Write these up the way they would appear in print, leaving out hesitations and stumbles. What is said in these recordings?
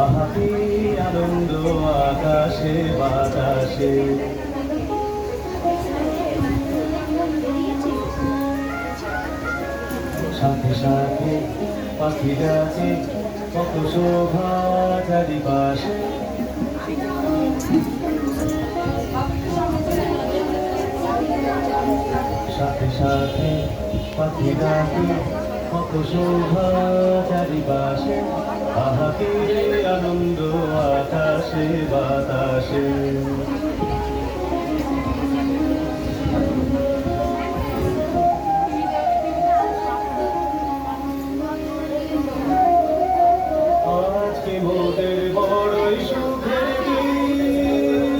আহা কি আনন্দ আকাশে বাতাসে। সাথে সাথে পাখি ডাকে কত শোভা চারিপাশে। সাথে সাথে পাখি ডাকে কত শোভা চারিপাশে। আহা কি আনন্দ আকাশে বাতাসে। আজকে মোদের বড়ই সুখের দিন,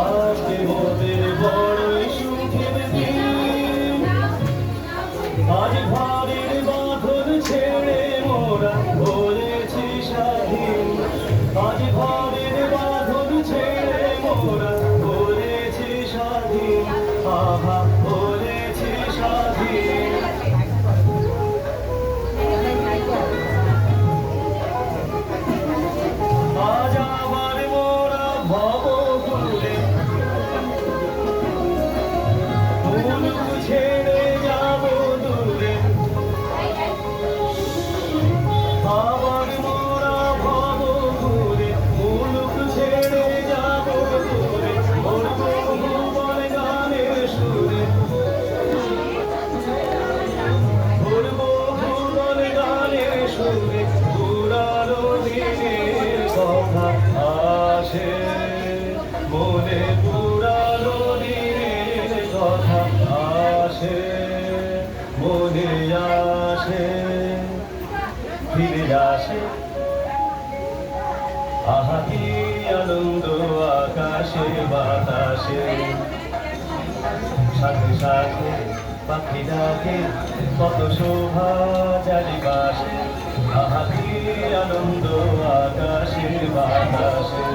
আজকে মোদের বড়ই সুখের দিন। আজ ঘরের বাঁধন ছেড়ে মোরা হয়েছি স্বাধীন। আজ ঘরের বাঁধন ছেড়ে মোরা হয়েছি স্বাধীন। আহা হয়েছি স্বাধীন। আজ আবার মোরা ভবঘুরে মুলুক ছেড়ে যাব দূরে। আবার মোরা ভবঘুরে মুলুক ছেড়ে যাব দূরে। বলবো ভুবন গানের সুরে, বলবো ভুবন গানের সুরে। পুরানো দিনের কথা আসে মনে, পুরানো দিনের কথা আসে মনে, আসে ফিরে আসে। আহা কি আনন্দ আকাশে বাতাসে। সাথে সাথে পাখি ডাকে কত শোভা চারিপাশে। আহা কি আনন্দ আকাশে বাতাসে।